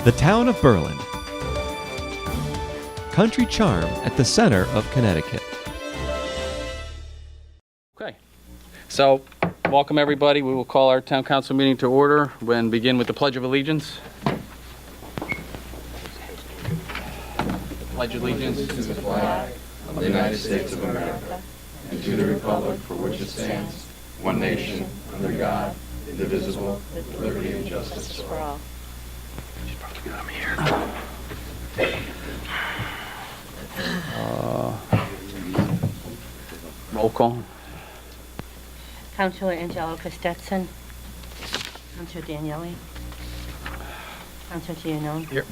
The town of Berlin. Country charm at the center of Connecticut. Okay, so welcome everybody. We will call our town council meeting to order and begin with the Pledge of Allegiance. Pledge allegiance to the flag of the United States of America and to the republic for which it stands, one nation, under God, indivisible, with liberty and justice for all. I'm here. Roll call. Councilor Angelica Stetson. Councilor Daniele. Councilor Giannone. Here.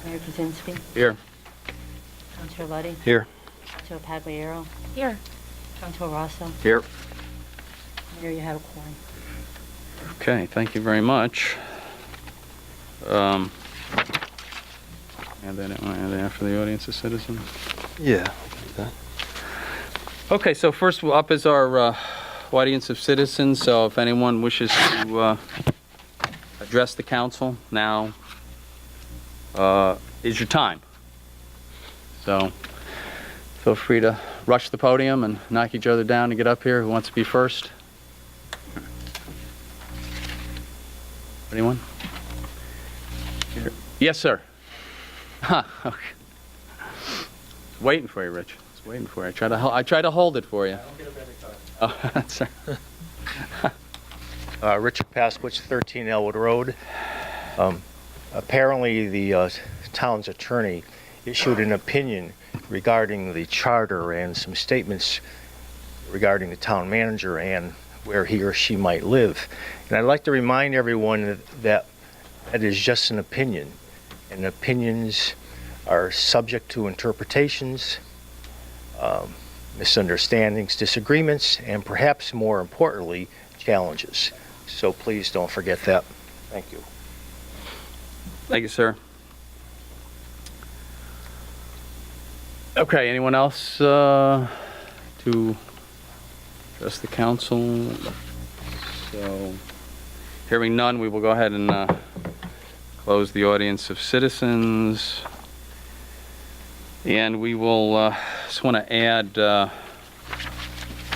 Mayor Kaczynski. Here. Councilor Luddy. Here. Councilor Pagliaro. Here. Councilor Rosso. Here. Mayor, you have a quorum. Okay, thank you very much. And then after the audience of citizens. Yeah. Okay, so first up is our audience of citizens. So if anyone wishes to address the council, now is your time. So feel free to rush the podium and knock each other down to get up here. Who wants to be first? Anyone? Here. Yes, sir. Huh, okay. Waiting for you, Rich. It's waiting for you. I try to hold it for you. I don't get up every time. Oh, that's right. Richard Pasquich, 13 Elwood Road. Apparently the town's attorney issued an opinion regarding the charter and some statements regarding the town manager and where he or she might live. And I'd like to remind everyone that that is just an opinion, and opinions are subject to interpretations, misunderstandings, disagreements, and perhaps more importantly, challenges. So please don't forget that. Thank you. Thank you, sir. Okay, anyone else to address the council? So, hearing none, we will go ahead and close the audience of citizens. And we will just want to add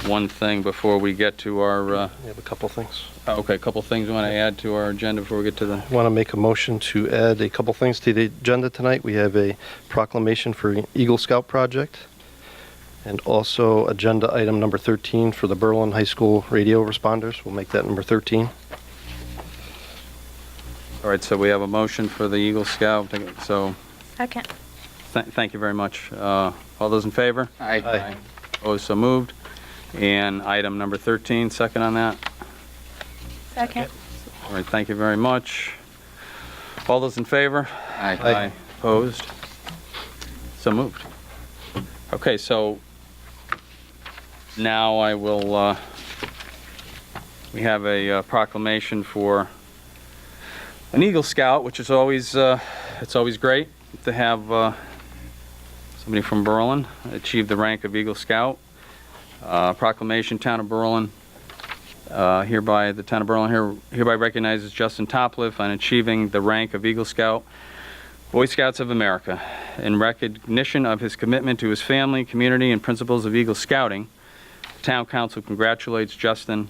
one thing before we get to our... We have a couple things. Okay, a couple things we want to add to our agenda before we get to the... I want to make a motion to add a couple things to the agenda tonight. We have a proclamation for Eagle Scout project, and also agenda item number 13 for the Berlin High School radio responders. We'll make that number 13. All right, so we have a motion for the Eagle Scout. So, Second. thank you very much. All those in favor? Aye. Aye. Opposed, so moved. And item number 13, second on that. Second. All right, thank you very much. All those in favor? Aye. Aye. Opposed? So moved. Okay, so now I will, we have a proclamation for an Eagle Scout, which is always, it's always great to have somebody from Berlin achieve the rank of Eagle Scout. Proclamation, Town of Berlin. Hereby, the Town of Berlin hereby recognizes Justin Topliff on achieving the rank of Eagle Scout, Boy Scouts of America. In recognition of his commitment to his family, community, and principles of Eagle Scouting, the Town Council congratulates Justin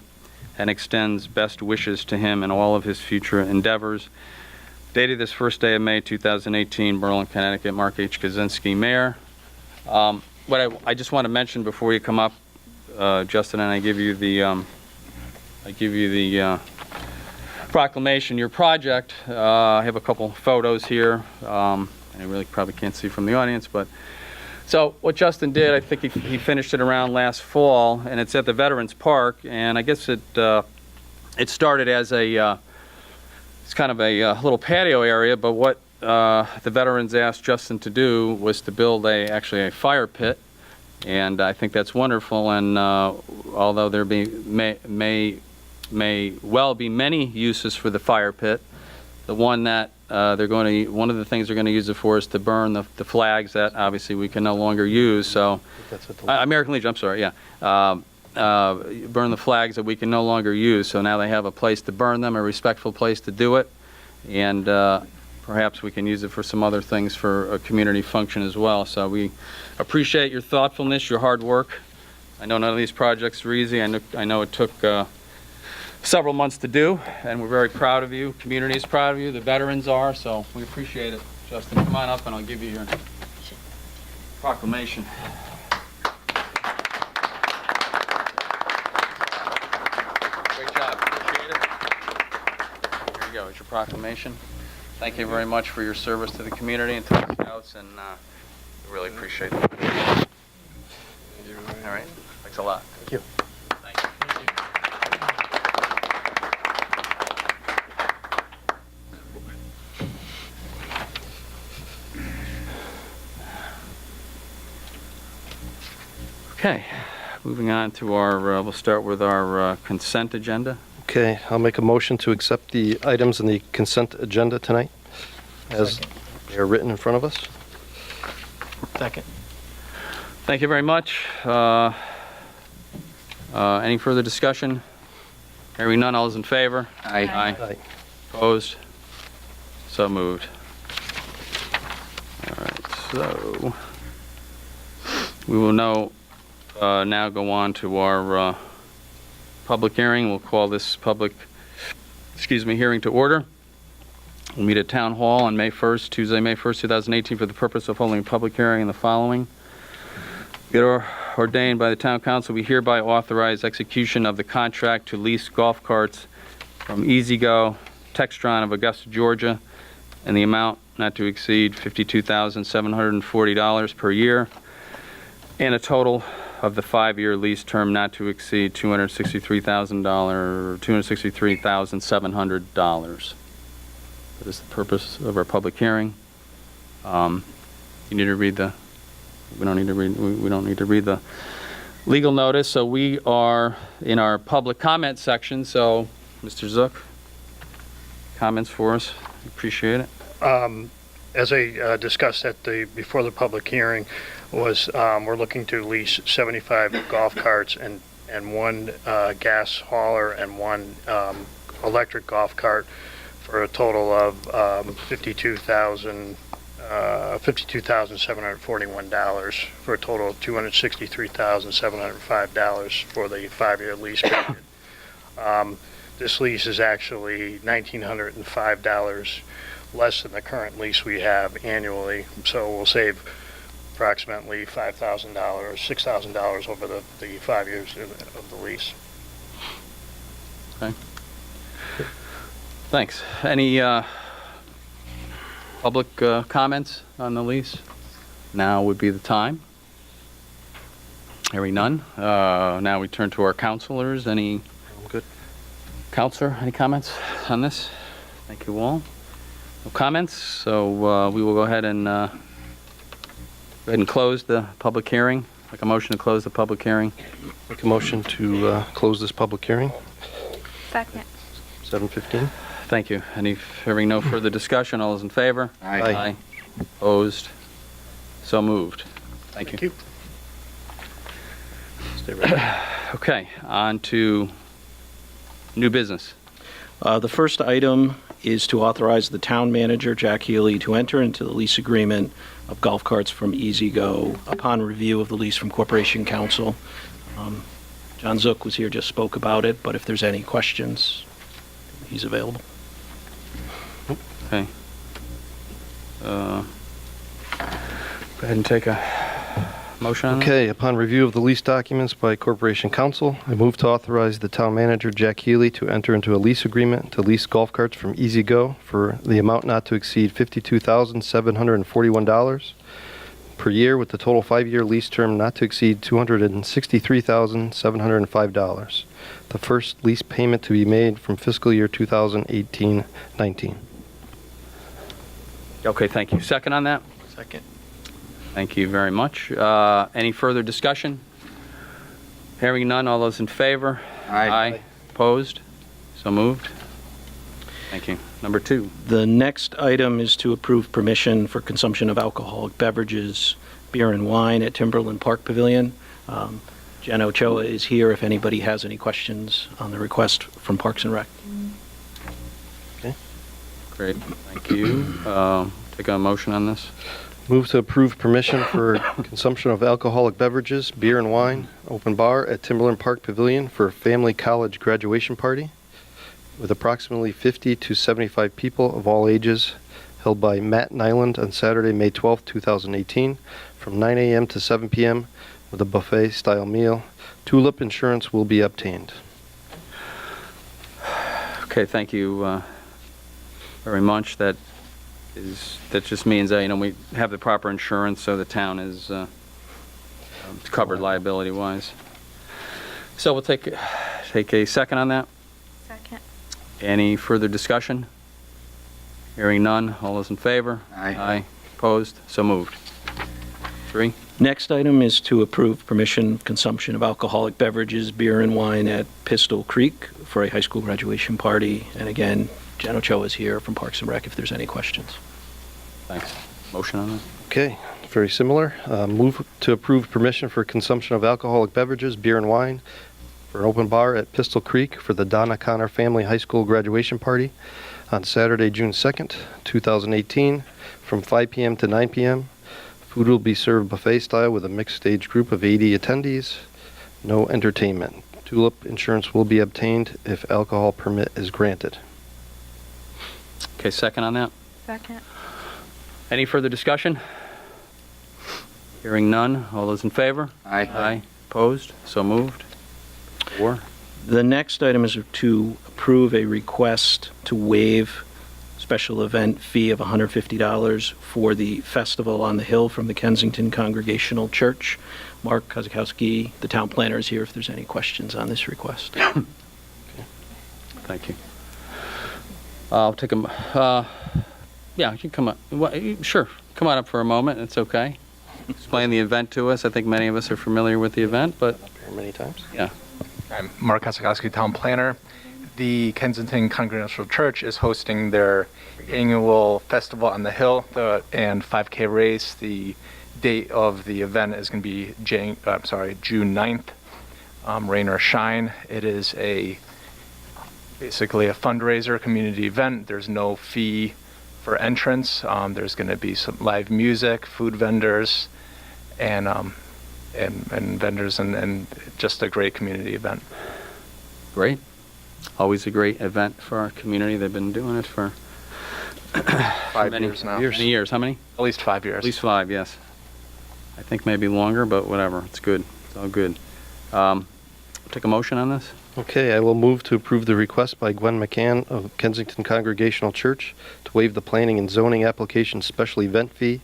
and extends best wishes to him in all of his future endeavors. Dated this first day of May 2018, Berlin, Connecticut, Mark H. Kaczynski, Mayor. What I just want to mention before you come up, Justin, and I give you the proclamation. Your project, I have a couple photos here. I really probably can't see from the audience, but so what Justin did, I think he finished it around last fall, and it's at the Veterans Park. And I guess it started as it's kind of a little patio area, but what the veterans asked Justin to do was to build actually a fire pit. And I think that's wonderful. And although there may well be many uses for the fire pit, the one that one of the things they're going to use it for is to burn the flags that obviously we can no longer use. So, American Legion. I'm sorry. Yeah, burn the flags that we can no longer use. So now they have a place to burn them, a respectful place to do it, and perhaps we can use it for some other things for a community function as well. So we appreciate your thoughtfulness, your hard work. I know none of these projects are easy. I know it took several months to do, and we're very proud of you. Community is proud of you. The veterans are, so we appreciate it. Justin, come on up and I'll give you your proclamation. Great job. Appreciate it. Here you go. It's your proclamation. Thank you very much for your service to the community and to the Scouts, and we really appreciate it. All right. Thanks a lot. Thank you. Thank you. Okay, moving on to our, we'll start with our consent agenda. Okay, I'll make a motion to accept the items in the consent agenda tonight as they are written in front of us. Second. Thank you very much. Any further discussion? Hearing none, all those in favor? Aye. Aye. Opposed? So moved. All right, so we will now go on to our public hearing. We'll call this hearing to order. We'll meet at Town Hall on May 1st, Tuesday, May 1st, 2018, for the purpose of holding a public hearing in the following. Be it ordained by the Town Council, we hereby authorize execution of the contract to lease golf carts from Easy Go Textron of Augusta, Georgia, and the amount not to exceed $52,740 per year, and a total of the 5-year lease term not to exceed $263,700. That is the purpose of our public hearing. You need to read the. We don't need to read the legal notice. So we are in our public comment section. So, Mr. Zook, comments for us. Appreciate it. As I discussed before the public hearing, we're looking to lease 75 golf carts and one gas hauler and one electric golf cart for a total of $52,741 for a total of $263,705 for the 5-year lease period. This lease is actually $1,905 less than the current lease we have annually, so we'll save approximately $5,000, $6,000 over the 5 years of the lease. Okay. Thanks. Any public comments on the lease? Now would be the time. Hearing none. Now we turn to our counselors. Any Good. counselor, any comments on this? Thank you all. No comments, so we will go ahead and close the public hearing. Make a motion to close the public hearing. Make a motion to close this public hearing. Second. 7:15. Thank you. Hearing no further discussion, all those in favor? Aye. Opposed? So moved. Thank you. Stay ready. Okay, on to new business. The first item is to authorize the town manager, Jack Healy, to enter into the lease agreement of golf carts from Easy Go upon review of the lease from Corporation Counsel. John Zook was here, just spoke about it, but if there's any questions, he's available. Okay. Go ahead and take a motion on that. Okay, upon review of the lease documents by Corporation Counsel, I move to authorize the town manager, Jack Healy, to enter into a lease agreement to lease golf carts from Easy Go for the amount not to exceed $52,741 per year, with the total 5-year lease term not to exceed $263,705. The first lease payment to be made from fiscal year 2018-19. Okay, thank you. Second on that? Second. Thank you very much. Any further discussion? Hearing none, all those in favor? Aye. Opposed? So moved. Thank you. Number 2. The next item is to approve permission for consumption of alcoholic beverages, beer and wine at Timberland Park Pavilion. Jen Ochoa is here if anybody has any questions on the request from Parks and Rec. Okay. Great, thank you. Take a motion on this. Move to approve permission for consumption of alcoholic beverages, beer and wine, open bar at Timberland Park Pavilion for a family college graduation party with approximately 50 to 75 people of all ages, held by Matt Nyland on Saturday, May 12, 2018, from 9 a.m. to 7 p.m. with a buffet-style meal. Tulip insurance will be obtained. Okay, thank you very much. That just means that, we have the proper insurance, so the town is covered liability-wise. So we'll take a second on that. Second. Any further discussion? Hearing none. All those in favor? Aye. Aye. Opposed? So moved. 3. Next item is to approve permission of consumption of alcoholic beverages, beer and wine at Pistol Creek for a high school graduation party. And again, Jen Ochoa is here from Parks and Rec if there's any questions. Thanks. Motion on that? Okay, very similar. Move to approve permission for consumption of alcoholic beverages, beer and wine for an open bar at Pistol Creek for the Donna Connor Family High School graduation party on Saturday, June 2nd, 2018, from 5 p.m. to 9 p.m. Food will be served buffet style with a mixed age group of 80 attendees. No entertainment. Tulip insurance will be obtained if alcohol permit is granted. Okay, second on that? Second. Any further discussion? Hearing none. All those in favor? Aye. Aye. Opposed? So moved. 4. The next item is to approve a request to waive special event fee of $150 for the Festival on the Hill from the Kensington Congregational Church. Mark Kozakowski, the town planner, is here if there's any questions on this request. Thank you. I'll take a, yeah, you can come up. Sure, come on up for a moment. It's okay. Explain the event to us. I think many of us are familiar with the event, but Many times. yeah. I'm Mark Kozakowski, town planner. The Kensington Congregational Church is hosting their annual Festival on the Hill and 5K race. The date of the event is going to be June 9th, rain or shine. It is basically a fundraiser community event. There's no fee for entrance. There's going to be some live music, food vendors, and vendors, and just a great community event. Great. Always a great event for our community. They've been doing it for 5 years now. Many years. How many? At least 5 years. At least 5, yes. I think maybe longer, but whatever. It's good. It's all good. Take a motion on this? Okay, I will move to approve the request by Gwen McCann of Kensington Congregational Church to waive the planning and zoning application special event fee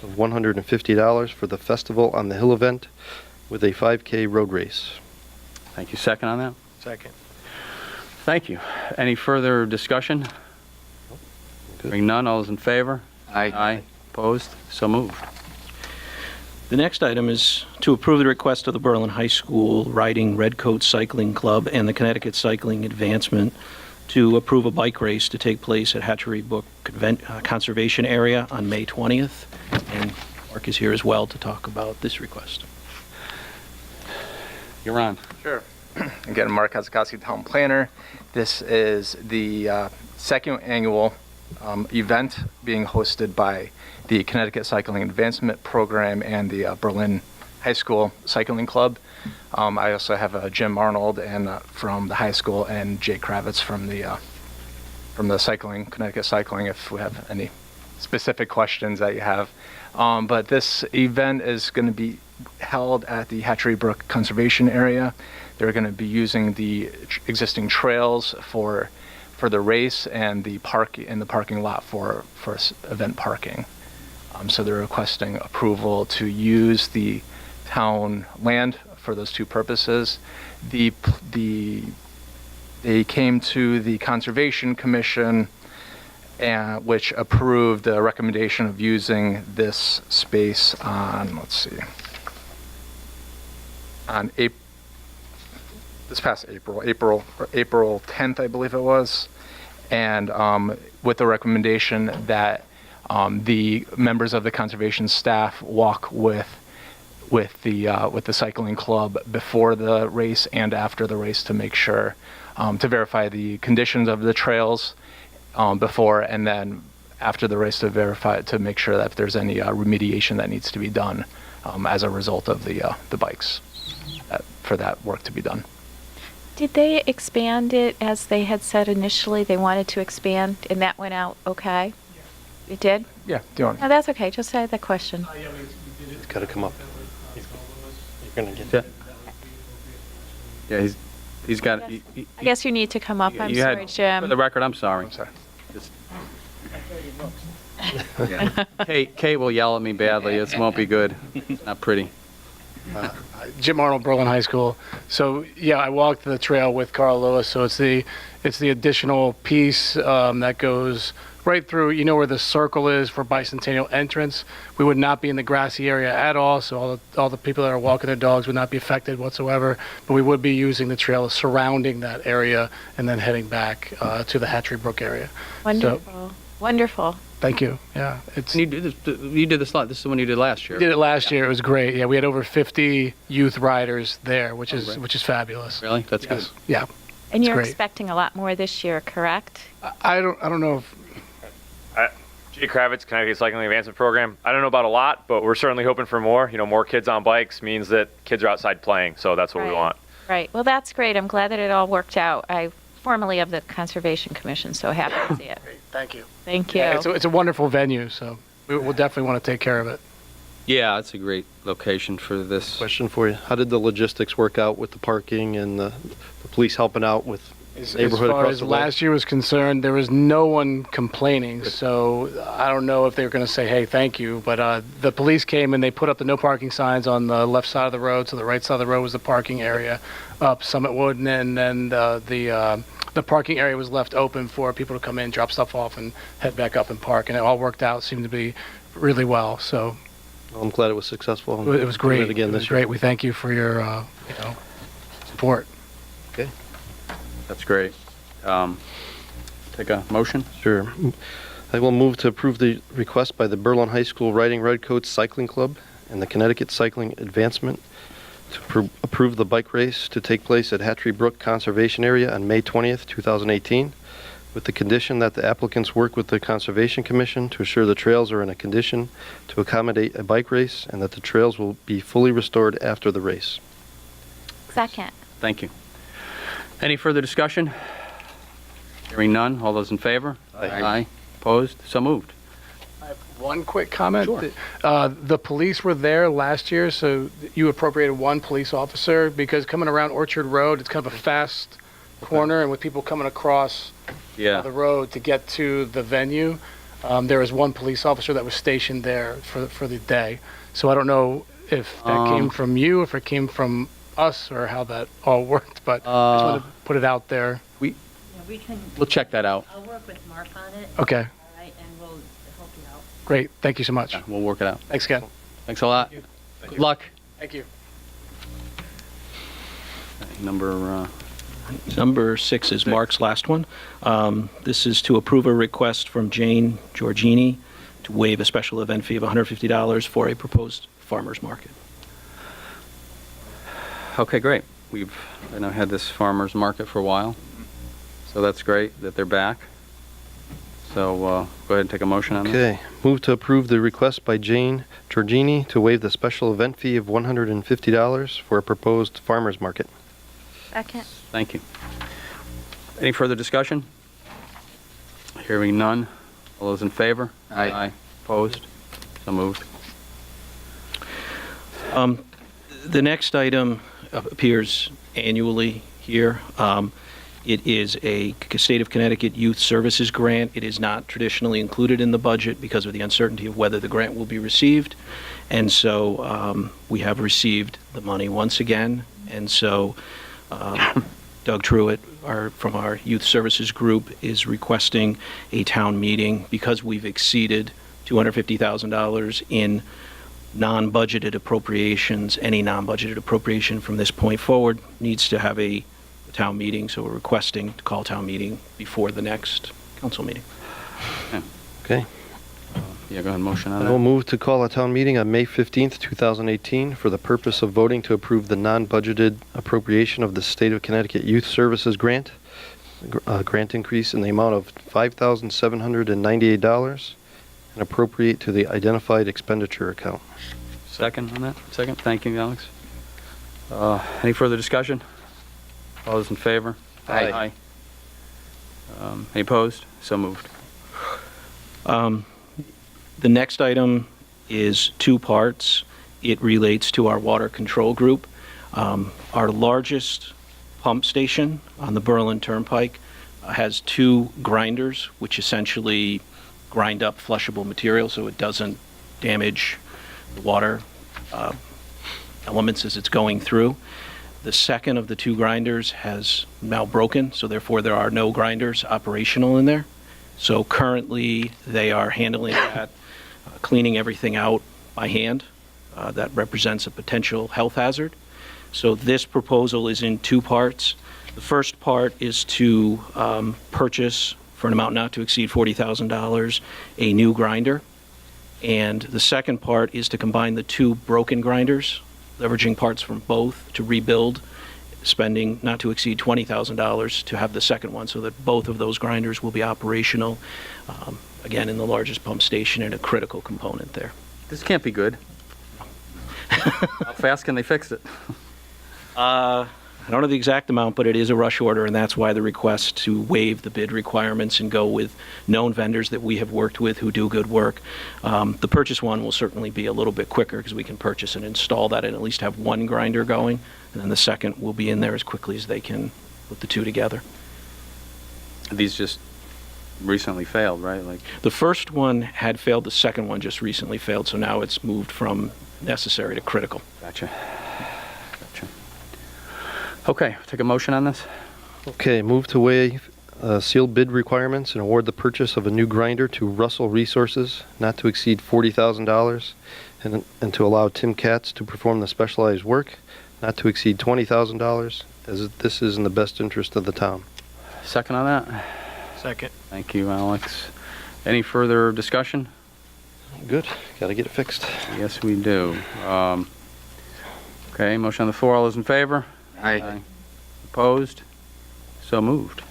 of $150 for the Festival on the Hill event with a 5K road race. Thank you. Second on that? Second. Thank you. Any further discussion? Hearing none. All those in favor? Aye. Aye. Opposed? So moved. The next item is to approve the request of the Berlin High School Riding Redcoat Cycling Club and the Connecticut Cycling Advancement to approve a bike race to take place at Hatchery Brook Conservation Area on May 20th. And Mark is here as well to talk about this request. You're on. Sure. Again, Mark Kozakowski, town planner. This is the second annual event being hosted by the Connecticut Cycling Advancement Program and the Berlin High School Cycling Club. I also have Jim Arnold from the high school and Jay Kravitz from the cycling, Connecticut Cycling, if we have any specific questions that you have. But this event is going to be held at the Hatchery Brook Conservation Area. They're going to be using the existing trails for the race and the parking lot for event parking. So they're requesting approval to use the town land for those two purposes. They came to the Conservation Commission, which approved the recommendation of using this space on, this past April 10th, I believe it was, and with the recommendation that the members of the conservation staff walk with the cycling club before the race and after the race to make sure to verify the conditions of the trails before and then after the race to verify to make sure that if there's any remediation that needs to be done as a result of the bikes for that work to be done. Did they expand it as they had said initially they wanted to expand, and that went out okay? It did? Yeah. Do you want? No, that's okay. Just had that question. It's got to come up. You're going to get Yeah. Yeah, he's got. I guess you need to come up. I'm you sorry, had, Jim. For the record, I'm sorry. I'm sorry. Yeah. Kate will yell at me badly. It won't be good. Not pretty. Jim Arnold, Berlin High School. So yeah, I walked the trail with Carl Lewis. So it's the additional piece that goes right through. You know where the circle is for Bicentennial entrance. We would not be in the grassy area at all. So all the people that are walking their dogs would not be affected whatsoever. But we would be using the trail surrounding that area and then heading back to the Hatchery Brook area. Wonderful. Wonderful. Thank you. Yeah, it's. You did this lot. This is the one you did last year. We did it last year. It was great. Yeah, we had over 50 youth riders there, which is fabulous. Really? That's Yes. good. Yeah. And you're great. expecting a lot more this year, correct? I don't know if Jay Kravitz, Connecticut Cycling Advancement Program. I don't know about a lot, but we're certainly hoping for more. You know, more kids on bikes means that kids are outside playing, so that's what we want. Right. Well, that's great. I'm glad that it all worked out. I formerly of the Conservation Commission, so happy to see it. Great. Thank you. Thank you. Yeah, it's a wonderful venue, so we'll definitely want to take care of it. Yeah, it's a great location for this. question for you. How did the logistics work out with the parking and the police helping out with As neighborhood far across as the way? last year was concerned, there was no one complaining, so I don't know if they were going to say, hey, thank you, but the police came and they put up the no parking signs on the left side of the road, so the right side of the road was the parking area up Summit Wood, and then the parking area was left open for people to come in, drop stuff off, and head back up and park, and it all worked out, seemed to be really well, so Well, I'm glad it was successful. it was great. Doing it again It was this year. great. We thank you for your support. Okay. That's great. Take a motion. Sure. I will move to approve the request by the Berlin High School Riding Redcoats Cycling Club and the Connecticut Cycling Advancement to approve the bike race to take place at Hatchery Brook Conservation Area on May 20th, 2018, with the condition that the applicants work with the Conservation Commission to assure the trails are in a condition to accommodate a bike race and that the trails will be fully restored after the race. Second. Thank you. Any further discussion? Hearing none. All those in favor? Aye. Opposed? So moved. I have one quick comment. Sure. The police were there last year, so you appropriated one police officer because coming around Orchard Road, it's kind of a fast corner, and with people coming across Yeah. the road to get to the venue, there was one police officer that was stationed there for the day. So I don't know if that came from you, if it came from us, or how that all worked, but I just wanted to put it out there. We can, We'll check that out. I'll work with Mark on it, Okay, all right, and we'll help you out. great. Thank you so much. Yeah, we'll work it out. Thanks again. Thanks a lot. Good luck. Thank you. Number 6 is Mark's last one. This is to approve a request from Jane Giorgini to waive a special event fee of $150 for a proposed farmer's market. Okay, great. I know had this farmer's market for a while, so that's great that they're back. So go ahead and take a motion on that. Okay. Move to approve the request by Jane Giorgini to waive the special event fee of $150 for a proposed farmer's market. Second. Thank you. Any further discussion? Hearing none. All those in favor? Aye. Opposed? So moved. The next item appears annually here. It is a State of Connecticut Youth Services Grant. It is not traditionally included in the budget because of the uncertainty of whether the grant will be received. And so we have received the money once again. And so Doug Truitt, from our Youth Services Group, is requesting a town meeting because we've exceeded $250,000 in non-budgeted appropriations. Any non-budgeted appropriation from this point forward needs to have a town meeting, so we're requesting to call town meeting before the next council meeting. Okay. Yeah, go ahead, motion on I will that. move to call a town meeting on May 15th, 2018 for the purpose of voting to approve the non-budgeted appropriation of the State of Connecticut Youth Services Grant grant increase in the amount of $5,798 and appropriate to the identified expenditure account. Second on that? Second. Thank you, Alex. Any further discussion? All those in favor? Aye. Any opposed? So moved. The next item is two parts. It relates to our water control group. Our largest pump station on the Berlin Turnpike has two grinders, which essentially grind up flushable material so it doesn't damage the water elements as it's going through. The second of the two grinders has now broken, so therefore there are no grinders operational in there. So currently they are handling that, cleaning everything out by hand. That represents a potential health hazard. So this proposal is in two parts. The first part is to purchase, for an amount not to exceed $40,000, a new grinder. And the second part is to combine the two broken grinders, leveraging parts from both to rebuild, spending not to exceed $20,000 to have the second one so that both of those grinders will be operational, again, in the largest pump station and a critical component there. This can't be good. How fast can they fix it? I don't know the exact amount, but it is a rush order, and that's why the request to waive the bid requirements and go with known vendors that we have worked with who do good work. The purchase one will certainly be a little bit quicker because we can purchase and install that and at least have one grinder going, and then the second will be in there as quickly as they can put the two together. These just recently failed, right? Like the first one had failed, the second one just recently failed, so now it's moved from necessary to critical. Gotcha. Okay, take a motion on this. Okay, move to waive sealed bid requirements and award the purchase of a new grinder to Russell Resources not to exceed $40,000 and to allow Tim Katz to perform the specialized work not to exceed $20,000 as this is in the best interest of the town. Second on that? Second. Thank you, Alex. Any further discussion? Good, got to get it fixed. Yes, we do. Okay, motion on the floor. All those in favor? Aye. Opposed? So moved.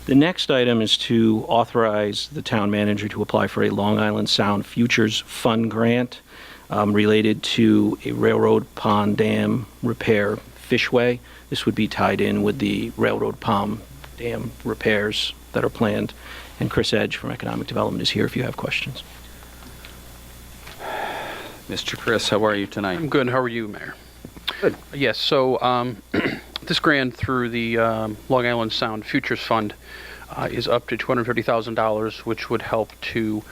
The next item is to authorize the town manager to apply for a Long Island Sound Futures Fund grant related to a railroad pond dam repair fishway. This would be tied in with the railroad pond dam repairs that are planned. And Chris Edge from Economic Development is here if you have questions. Mr. Chris, how are you tonight? I'm good. How are you, Mayor? Good. Yes, so this grant through the Long Island Sound Futures Fund is up to $250,000, which would help to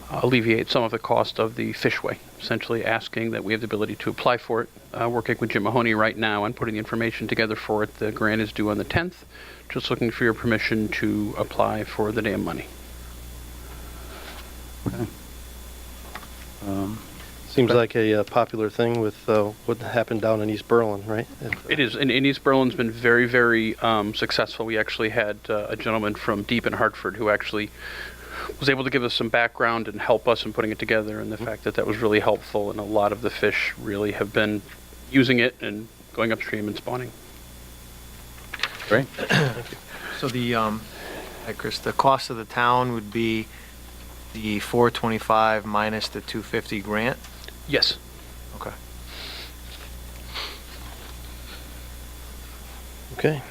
alleviate some of the cost of the fishway, essentially asking that we have the ability to apply for it. Working with Jim Mahoney right now and putting the information together for it. The grant is due on the 10th. Just looking for your permission to apply for the dam money. Okay. Seems like a popular thing with what happened down in East Berlin, right? It is, and East Berlin's been very, very successful. We actually had a gentleman from deep in Hartford who actually was able to give us some background and help us in putting it together, and the fact that that was really helpful, and a lot of the fish really have been using it and going upstream and spawning. Great. So the, hi Chris, the cost of the town would be the $425 minus the $250 grant? Yes. Okay. Okay.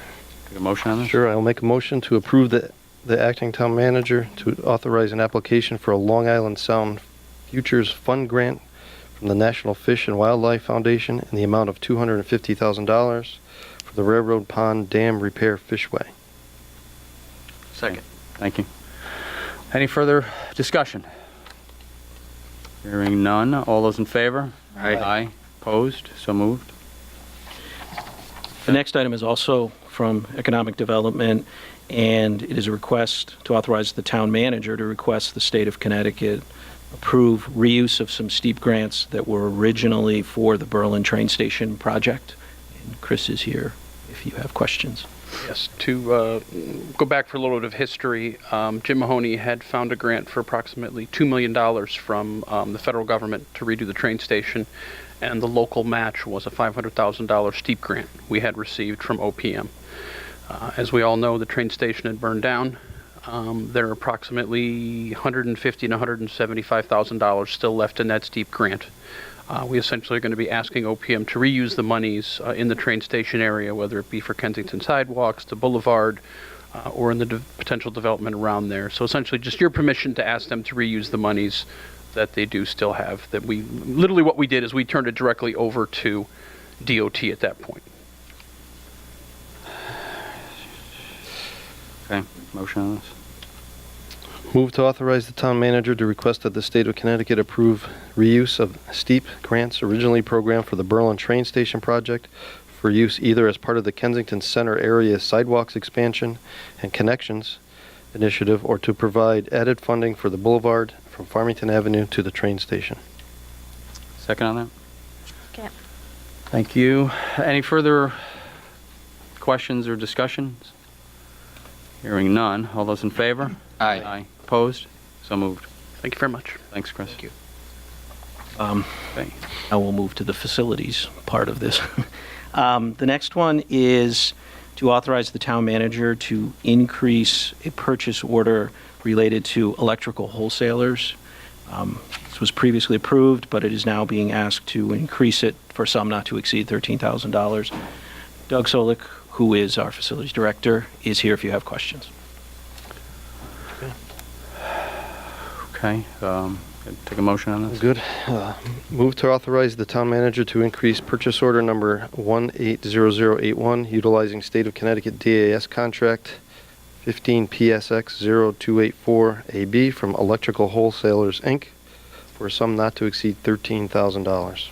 Take a motion on this? Sure, I'll make a motion to approve the acting town manager to authorize an application for a Long Island Sound Futures Fund grant from the National Fish and Wildlife Foundation in the amount of $250,000 for the Railroad Pond Dam Repair Fishway. Second. Thank you. Any further discussion? Hearing none. All those in favor? Aye. Aye. Opposed? So moved. The next item is also from Economic Development, and it is a request to authorize the town manager to request the state of Connecticut approve reuse of some steep grants that were originally for the Berlin train station project. And Chris is here if you have questions. Yes, to go back for a little bit of history, Jim Mahoney had found a grant for approximately $2 million from the federal government to redo the train station, and the local match was a $500,000 steep grant we had received from OPM. As we all know, the train station had burned down. There are approximately $150,000 to $175,000 still left in that steep grant. We essentially are going to be asking OPM to reuse the monies in the train station area, whether it be for Kensington sidewalks, the boulevard, or in the potential development around there. So essentially just your permission to ask them to reuse the monies that they do still have. That we, literally what we did is we turned it directly over to DOT at that point. Okay, motion on this? Move to authorize the town manager to request that the state of Connecticut approve reuse of steep grants originally programmed for the Berlin train station project for use either as part of the Kensington Center area sidewalks expansion and connections initiative or to provide added funding for the boulevard from Farmington Avenue to the train station. Second on that? Okay. Thank you. Any further questions or discussions? Hearing none. All those in favor? Aye. Aye. Opposed? So moved. Thank you very much. Thanks, Chris. Thank you. Okay. I will move to the facilities part of this. The next one is to authorize the town manager to increase a purchase order related to electrical wholesalers. This was previously approved, but it is now being asked to increase it for some not to exceed $13,000. Doug Solik, who is our facilities director, is here if you have questions. Okay. Take a motion on this? Good. Move to authorize the town manager to increase purchase order number 180081 utilizing State of Connecticut DAS contract 15 PSX 0284 AB from Electrical Wholesalers Inc. for a sum not to exceed $13,000. Okay,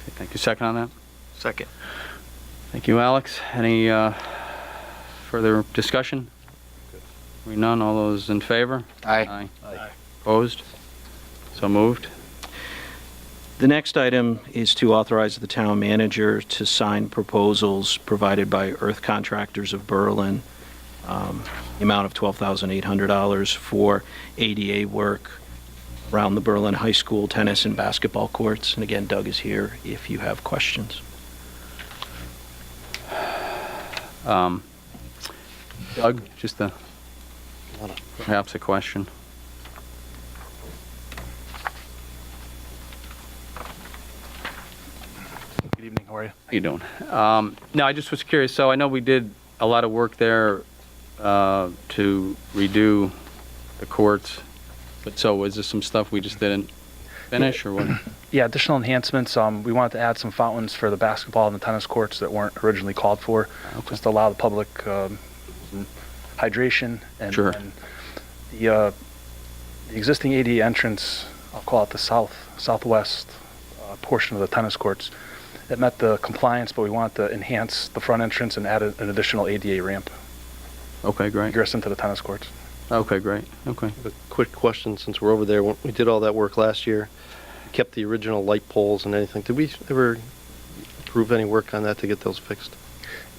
thank you. Second on that? Second. Thank you, Alex. Any further discussion? Hearing none. All those in favor? Aye. Aye. Opposed? So moved. The next item is to authorize the town manager to sign proposals provided by Earth Contractors of Berlin, the amount of $12,800 for ADA work around the Berlin High School tennis and basketball courts. And again, Doug is here if you have questions. Doug, just perhaps a question. Good evening, how are you? How you doing? No, I just was curious. So I know we did a lot of work there to redo the courts, but so was there some stuff we just didn't finish or what? Yeah, additional enhancements. We wanted to add some fountains for the basketball and the tennis courts that weren't originally called for. Okay. Just to allow the public some hydration. And, Sure. and the existing AD entrance, I'll call it the southwest portion of the tennis courts. It met the compliance, but we wanted to enhance the front entrance and add an additional ADA ramp. Okay, great. Egress into the tennis courts. Okay, great. Okay. A quick question since we're over there. When we did all that work last year, we kept the original light poles and anything. Did we ever approve any work on that to get those fixed?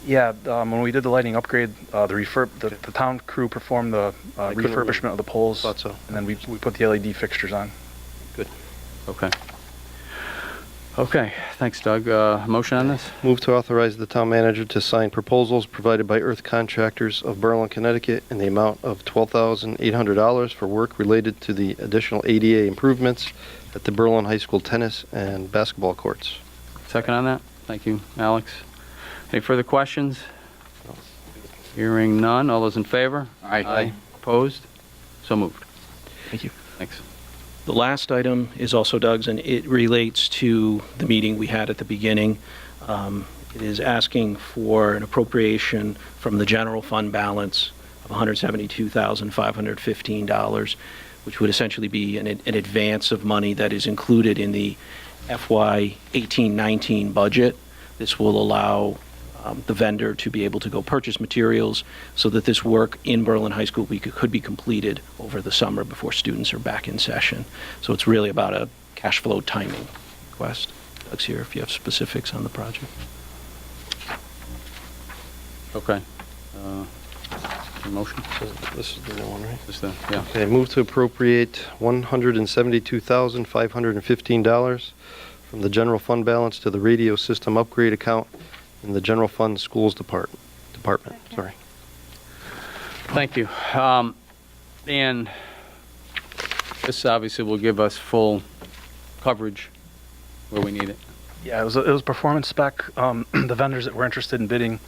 Yeah, when we did the lighting upgrade, the town crew performed the refurbishment of the poles. Thought so. And then we put the LED fixtures on. Good. Okay. Okay, thanks, Doug. Motion on this? Move to authorize the town manager to sign proposals provided by Earth Contractors of Berlin, Connecticut in the amount of $12,800 for work related to the additional ADA improvements at the Berlin High School tennis and basketball courts. Second on that? Thank you, Alex. Any further questions? Hearing none. All those in favor? Aye. Opposed? So moved. Thank you. Thanks. The last item is also Doug's, and it relates to the meeting we had at the beginning. It is asking for an appropriation from the general fund balance of $172,515, which would essentially be an advance of money that is included in the FY 18-19 budget. This will allow the vendor to be able to go purchase materials so that this work in Berlin High School could be completed over the summer before students are back in session. So it's really about a cash flow timing request. Doug's here if you have specifics on the project. Okay. Motion? This is the new one, right? Yeah. Okay, move to appropriate $172,515 from the general fund balance to the radio system upgrade account in the general fund schools department. department. Sorry. Thank you. And this obviously will give us full coverage where we need it. Yeah, it was performance spec. The vendors that were interested in bidding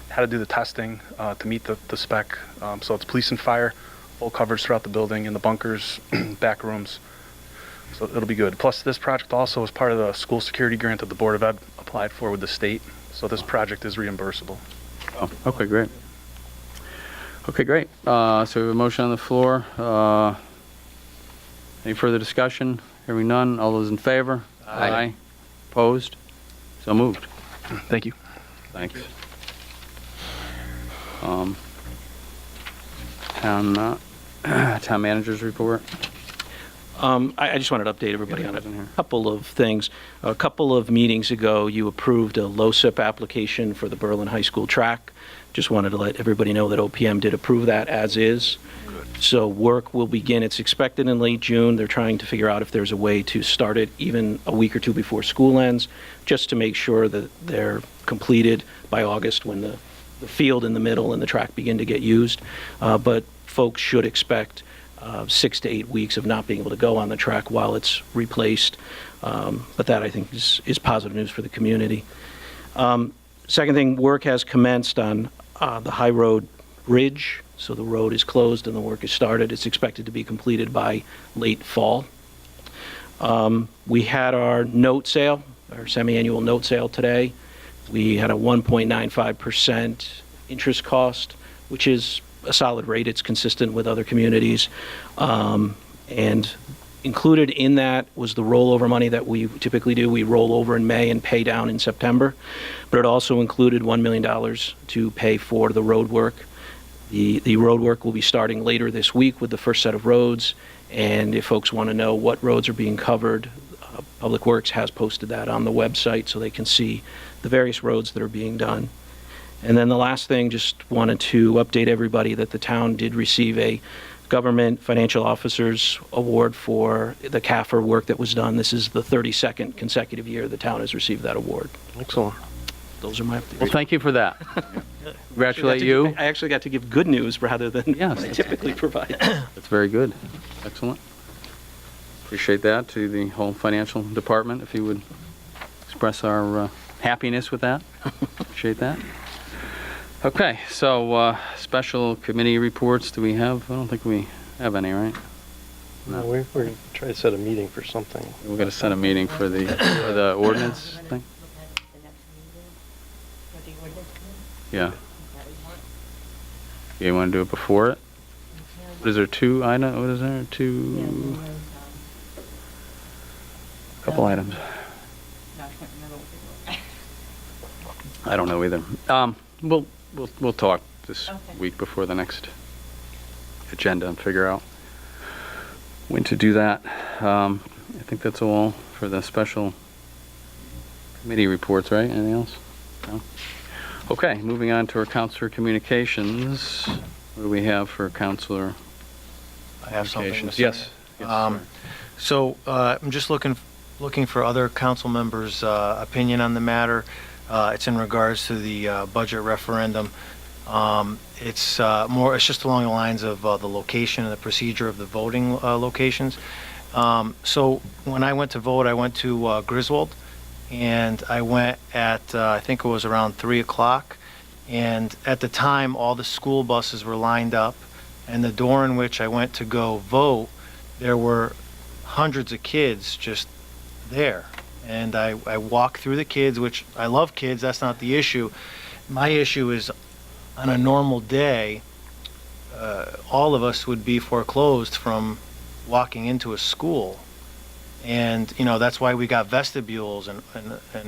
had to do the testing to meet the spec. So it's police and fire, full coverage throughout the building, in the bunkers, back rooms. So it'll be good. Plus, this project also is part of the school security grant that the Board of Ed applied for with the state. So this project is reimbursable. Oh, okay, great. Okay, great. So we have a motion on the floor. Any further discussion? Hearing none. All those in favor? Aye. Opposed? So moved. Thank you. Thanks. Town manager's report. I just wanted to update everybody on a couple of things. A couple of meetings ago, you approved a LoSiP application for the Berlin High School track. Just wanted to let everybody know that OPM did approve that as is. So work will begin. It's expected in late June. They're trying to figure out if there's a way to start it even a week or two before school ends, just to make sure that they're completed by August when the field in the middle and the track begin to get used. But folks should expect 6 to 8 weeks of not being able to go on the track while it's replaced. But that, I think, is positive news for the community. Second thing, work has commenced on the High Road Bridge. So the road is closed and the work is started. It's expected to be completed by late fall. We had our note sale, our semi-annual note sale today. We had a 1.95% interest cost, which is a solid rate. It's consistent with other communities. And included in that was the rollover money that we typically do. We roll over in May and pay down in September. But it also included $1 million to pay for the road work. The road work will be starting later this week with the first set of roads. And if folks want to know what roads are being covered, Public Works has posted that on the website so they can see the various roads that are being done. And then the last thing, just wanted to update everybody that the town did receive a Government Financial Officers Award for the CAFR work that was done. This is the 32nd consecutive year the town has received that award. Excellent. Those are my updates. Well, thank you for that. Congratulate you. I actually got to give good news rather than what I typically provide. That's very good. Excellent. Appreciate that to the whole financial department, if you would express our happiness with that. Appreciate that. Okay, so special committee reports, do we have? I don't think we have any, right? No, we're going to try to set a meeting for something. We're going to set a meeting for the ordinance thing? Yeah. You want to do it before it? What is there, two items? What is there? Two? Couple items. I don't know either. We'll talk this week before the next agenda and figure out when to do that. I think that's all for the special committee reports, right? Anything else? No? Okay, moving on to our counselor communications. What do we have for counselor I have something to communications? say. Yes. Yes, So I'm just looking for other council members' opinion on the matter. It's in regards to the budget referendum. It's just along the lines of the location and the procedure of the voting locations. So when I went to vote, I went to Griswold, and I went at I think it was around 3 o'clock. And at the time, all the school buses were lined up, and the door in which I went to go vote, there were hundreds of kids just there. And I walked through the kids, which I love kids, that's not the issue. My issue is on a normal day, all of us would be foreclosed from walking into a school. And, you know, that's why we got vestibules and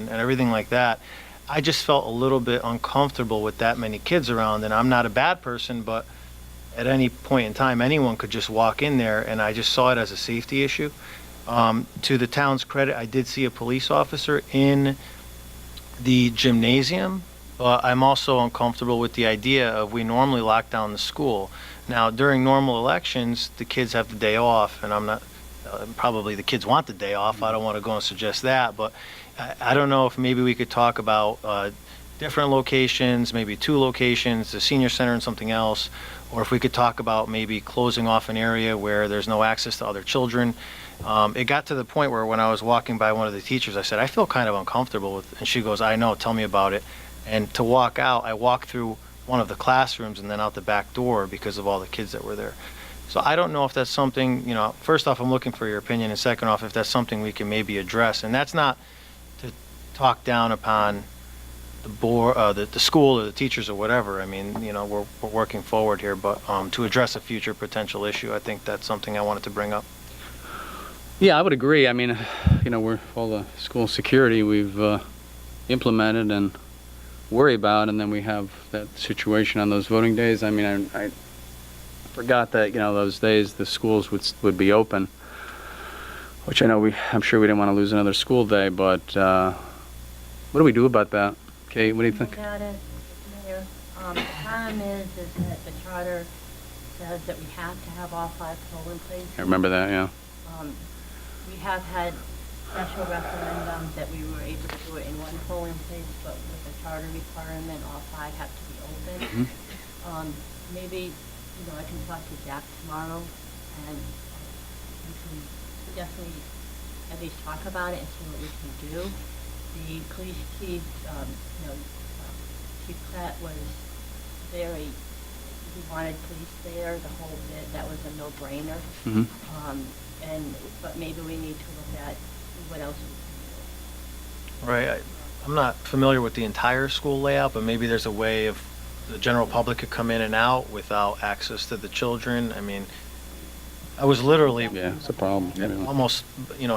everything like that. I just felt a little bit uncomfortable with that many kids around, and I'm not a bad person, but at any point in time, anyone could just walk in there, and I just saw it as a safety issue. To the town's credit, I did see a police officer in the gymnasium, but I'm also uncomfortable with the idea of we normally lock down the school. Now, during normal elections, the kids have the day off, and I'm not, probably the kids want the day off. I don't want to go and suggest that, but I don't know if maybe we could talk about different locations, maybe 2 locations, the senior center and something else, or if we could talk about maybe closing off an area where there's no access to other children. It got to the point where when I was walking by one of the teachers, I said, I feel kind of uncomfortable with, and she goes, I know, tell me about it. And to walk out, I walked through one of the classrooms and then out the back door because of all the kids that were there. So I don't know if that's something, first off, I'm looking for your opinion, and second off, if that's something we can maybe address. And that's not to talk down upon the board, the school or the teachers or whatever. I mean, we're working forward here, but to address a future potential issue, I think that's something I wanted to bring up. Yeah, I would agree. I mean, we're all the school security we've implemented and worry about, and then we have that situation on those voting days. I mean, I forgot that, those days the schools would be open, which I'm sure we didn't want to lose another school day, but what do we do about that? Kate, what do you think? About it, Mayor. The problem is that the charter says that we have to have all 5 polling places. I remember that, yeah. We have had special referendums that we were able to do it in 1 polling place, but with the charter requirement, all 5 have to be open. Maybe, I can talk to Jack tomorrow, and we can definitely at least talk about it and see what we can do. The police chief, Chief Pratt was he wanted police there the whole bit. That was a no-brainer. But maybe we need to look at what else we can do. Right. I'm not familiar with the entire school layout, but maybe there's a way of the general public could come in and out without access to the children. I mean, I was literally it's a problem. almost,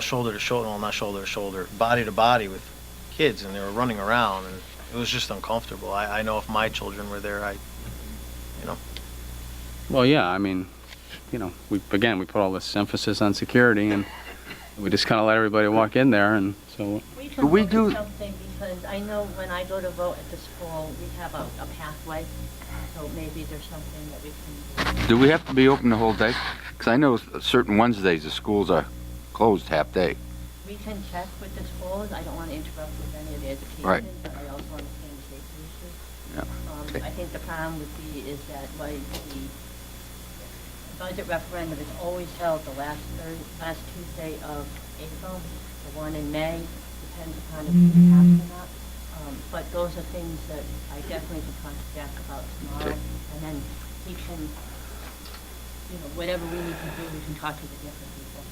shoulder to shoulder, well, not shoulder to shoulder, body to body with kids, and they were running around, and it was just uncomfortable. I know if my children were there, Well, yeah, I mean, we put all this emphasis on security, and we just kind of let everybody walk in there, and so. We can look at something, because I know when I go to vote at the school, we have a pathway, so maybe there's something that we can do. Do we have to be open the whole day? Because I know certain Wednesdays the schools are closed half day. We can check with the schools. I don't want to interrupt with any of the education, Right. but I also understand the safety issue. Yeah. I think the problem would be is that the budget referendum is always held the last Tuesday of April. The one in May depends upon if we pass or not. But those are things that I definitely can talk to Jack about tomorrow, and then he can, whatever we need to do, we can talk to the different people.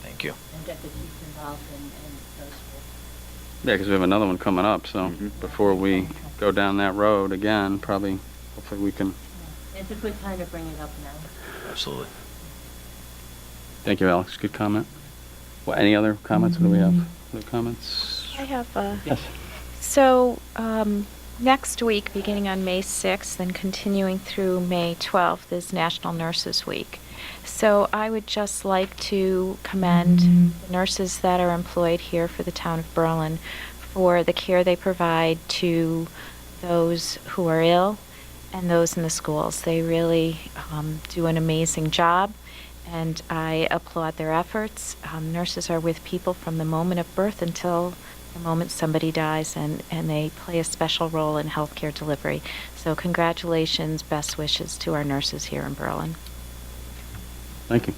Thank you. And get the chiefs involved and those schools. Yeah, because we have another one coming up, so before we go down that road again, hopefully we can. It's a good time to bring it up now. Absolutely. Thank you, Alex. Good comment. Well, any other comments? What do we have? Other comments? I have Yes. So next week, beginning on May 6th and continuing through May 12th, is National Nurses Week. So I would just like to commend the nurses that are employed here for the town of Berlin for the care they provide to those who are ill and those in the schools. They really do an amazing job, and I applaud their efforts. Nurses are with people from the moment of birth until the moment somebody dies, and they play a special role in healthcare delivery. So congratulations, best wishes to our nurses here in Berlin. Thank you.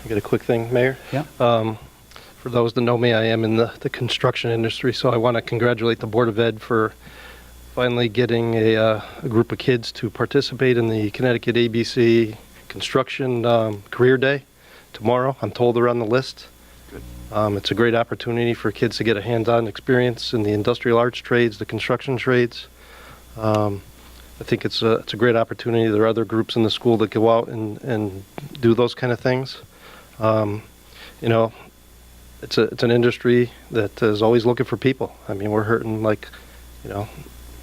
I got a quick thing, Mayor. Yeah. For those that know me, I am in the construction industry, so I want to congratulate the Board of Ed for finally getting a group of kids to participate in the Connecticut ABC Construction Career Day tomorrow. I'm told they're on the list. Good. It's a great opportunity for kids to get a hands-on experience in the industrial arts trades, the construction trades. I think it's a great opportunity. There are other groups in the school that go out and do those kind of things. It's an industry that is always looking for people. I mean, we're hurting like,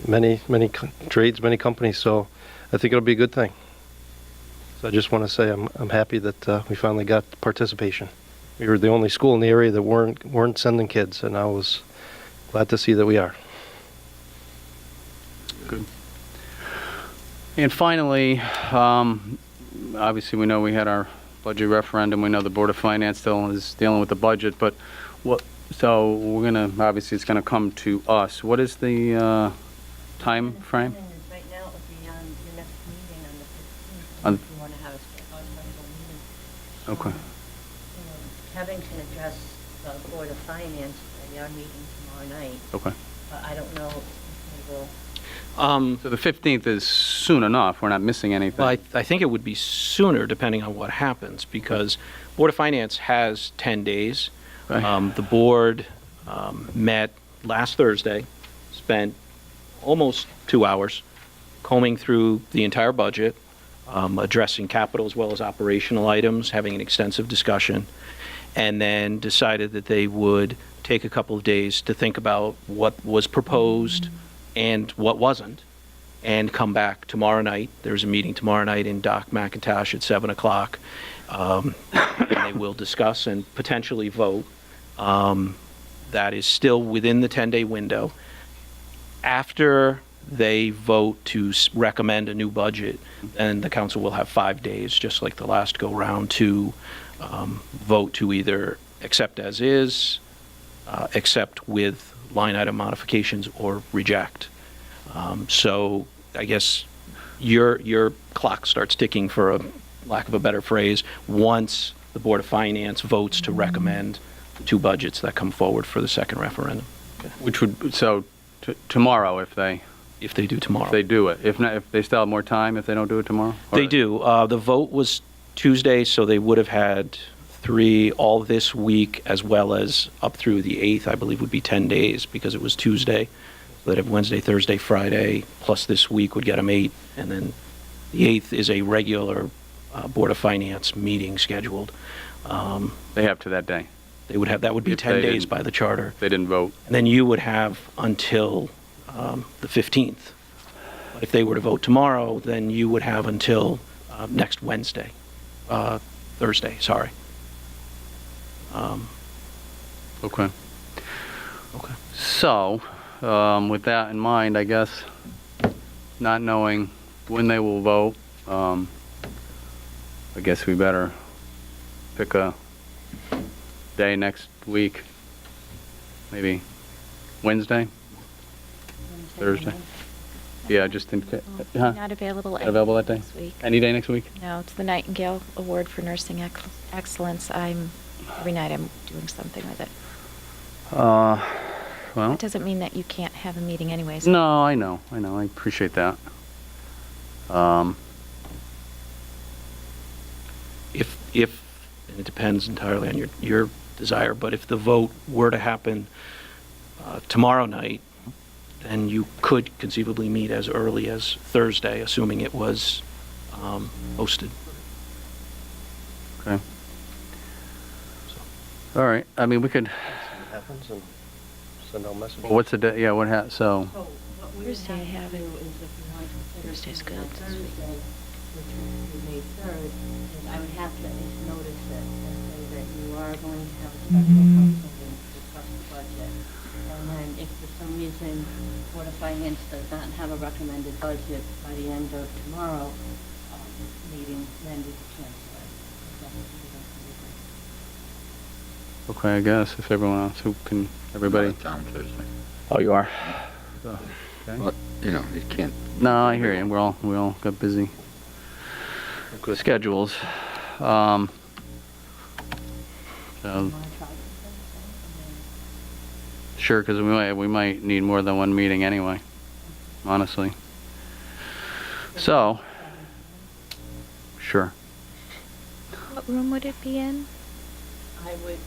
many trades, many companies. So I think it'll be a good thing. So I just want to say I'm happy that we finally got participation. We were the only school in the area that weren't sending kids, and I was glad to see that we are. Good. And finally, obviously we know we had our budget referendum. We know the Board of Finance still is dealing with the budget, but what So we're gonna, obviously it's gonna come to us. What is the time frame? Right now, it would be on your next meeting on the 15th, On- if you want to have a special meeting. Okay. You know, Kevin can address the Board of Finance, they are meeting tomorrow night, Okay. but I don't know if they will. So the 15th is soon enough. We're not missing anything. Well, I think it would be sooner, depending on what happens, because Board of Finance has 10 days. Right. The board met last Thursday, spent almost 2 hours combing through the entire budget, addressing capital as well as operational items, having an extensive discussion, and then decided that they would take a couple of days to think about what was proposed and what wasn't, and come back tomorrow night. There's a meeting tomorrow night in Doc McIntosh at 7 o'clock. And they will discuss and potentially vote. That is still within the 10-day window. After they vote to recommend a new budget, then the council will have 5 days, just like the last go-round, to vote to either accept as is, accept with line item modifications, or reject. So I guess your clock starts ticking, for a lack of a better phrase, once the Board of Finance votes to recommend the two budgets that come forward for the second referendum. Which would, so tomorrow, if they do tomorrow. If they do it. If not, if they still have more time, if they don't do it tomorrow? They do. The vote was Tuesday, so they would have had 3 all this week, as well as up through the 8th, I believe would be 10 days, because it was Tuesday. So they'd have Wednesday, Thursday, Friday, plus this week would get them 8, and then the 8th is a regular Board of Finance meeting scheduled. They have to that day. They would have, that would be If 10 they days didn't- by the charter. If they didn't vote. And then you would have until the 15th. But if they were to vote tomorrow, then you would have until next Wednesday, Thursday, sorry. Okay. Okay. So, with that in mind, I guess, not knowing when they will vote, I guess we better pick a day next week. Maybe Wednesday? Thursday? Yeah, just in case. Huh? Not available. Not available that day? Next week. Any day next week? No, it's the Nightingale Award for Nursing Excellence. Every night I'm doing something with it. Well. It doesn't mean that you can't have a meeting anyways. No, I know. I appreciate that. If, and it depends entirely on your desire, but if the vote were to happen tomorrow night, then you could conceivably meet as early as Thursday, assuming it was posted. Okay. All right. I mean, we could. What happens, and send out messages. Well, what's the day? Yeah. So. So what we would Thursday I have have to it. do is, if you want to consider Thursday's something good on this week. Thursday, which would be May 3rd, is I would have to at least notice it and say that you are going to have a special council meeting to discuss the budget. And then if for some reason Board of Finance does not have a recommended budget by the end of tomorrow meeting, then we can cancel it. That's what we're going to do. Okay. I guess if everyone else who can, everybody. Town Thursday. Oh, you are. So, okay. Well, you know, you can't. No, I hear you. We all got busy schedules. So, sure, because we might need more than one meeting anyway. Honestly. So, sure. What room would it be in? I would.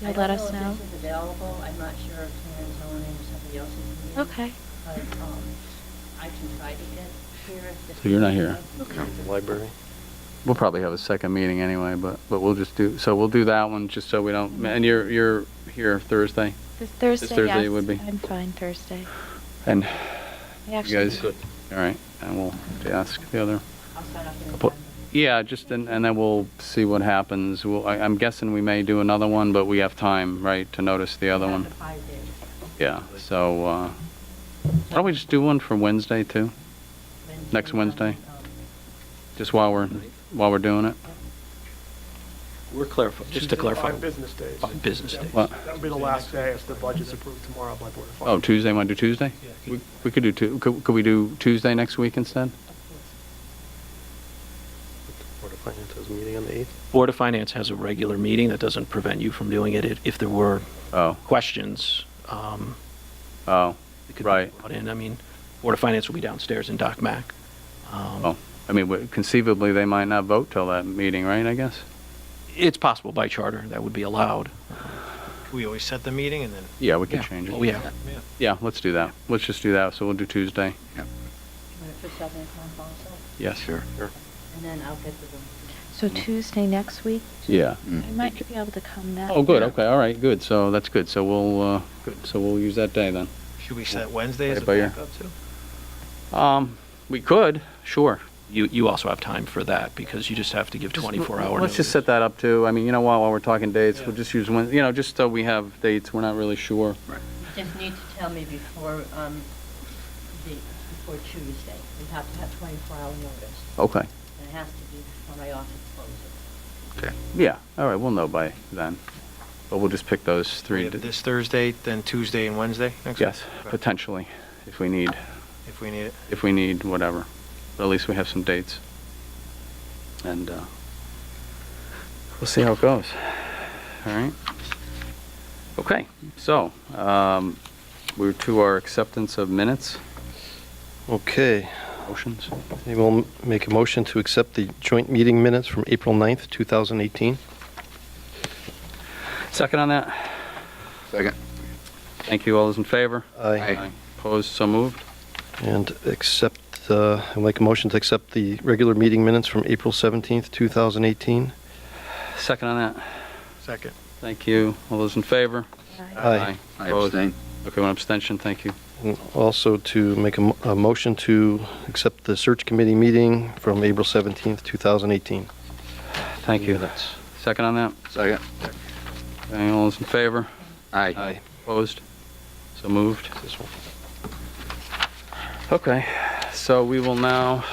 You'll I don't let us know know? if this is available. I'm not sure if Karen's zoning or somebody else is meeting. Okay. But I can try to get here if this. So you're not here? The library. We'll probably have a second meeting anyway, but we'll just do, so we'll do that one just so we don't, and you're here Thursday? This Thursday, Thursday yes. would be. I'm fine Thursday. And I you actually guys? All right, and we'll ask the other. I'll set up an couple- agenda. Yeah, just, and then we'll see what happens. I'm guessing we may do another one, but we have time, right, to notice the other one? After 5 days. Yeah, so, why don't we just do one for Wednesday too? Next Wednesday? Just while we're doing it? We're clarifying, just to clarify. 5 business days. 5 business days. What? That would be the last day if the budget's approved tomorrow by Board of Finance. Oh, Tuesday, want to do Tuesday? We could do, could we do Tuesday next week instead? Board of Finance has a meeting on the 8th. Board of Finance has a regular meeting. That doesn't prevent you from doing it if there were Oh, questions. oh, It could right. be brought in. I mean, Board of Finance will be downstairs in Doc Mac. Oh, I mean, conceivably, they might not vote till that meeting, right, I guess? It's possible by charter that would be allowed. Can we always set the meeting and then? Yeah, we could change it. Oh, yeah. Yeah, let's do that. Let's just do that, so we'll do Tuesday. Want it for 7 o'clock also? Yes. Sure. And then I'll get to them. So Tuesday next week, Yeah. I might be able to come then. Oh, good, okay, all right, good, so that's good, so we'll use that day then. Should we set Wednesday as a Right by your- backup too? We could, sure. You also have time for that because you just have to give 24-hour notice. Let's just set that up too. I mean, you know, while we're talking dates, we'll just use one, you know, just so we have dates, we're not really sure. You just need to tell me before Tuesday. We have to have 24-hour notice. Okay, And it has to be before my office closes. yeah, all right, we'll know by then. But we'll just pick those We three. have this Thursday, then Tuesday and Wednesday next week? Yes, potentially, if we need, If we need it. if we need whatever. But at least we have some dates. And we'll see how it goes. All right? Okay, so we're to our acceptance of minutes, Okay. motions. We will make a motion to accept the joint meeting minutes from April 9th, 2018. Second on that? Second. Thank you. All those in favor? Aye. Opposed? So moved. And I'll make a motion to accept the regular meeting minutes from April 17th, 2018. Second on that? Second. Thank you. All those in favor? Aye. I Opposed? abstain. Okay, one abstention. Thank you. And also to make a motion to accept the search committee meeting from April 17th, 2018. Thank you. Second on that? Second. Okay, all those in favor? Aye. Opposed? So moved. This one. Okay, so we will now,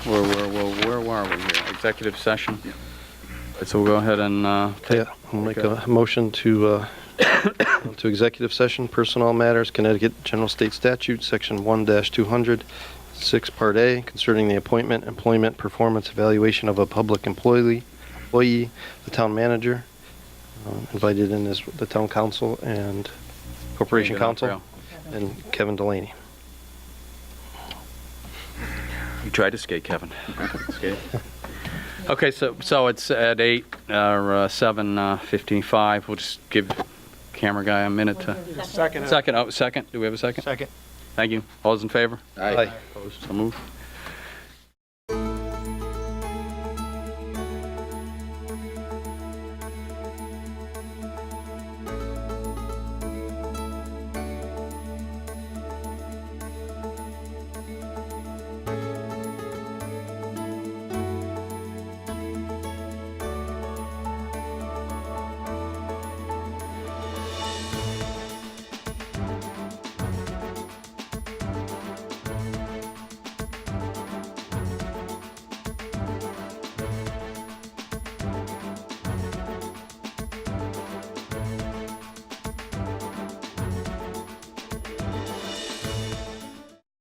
where are we here? Executive session? Yeah. So we'll go ahead and Yeah, I'll make a motion to to executive session, personnel matters, Connecticut General State Statute, Section 1-200, 6, Part A, concerning the appointment, employment, performance, evaluation of a public employee, the town manager, invited in as the town council and corporation council, and Kevin Delaney. You tried to skate, Kevin. Skate. Okay, so it's at 8 or 7:55. We'll just give camera guy a minute to. Second. Second. Oh, second. Do we have a second? Second. Thank you. All those in favor? Aye. Opposed? So moved.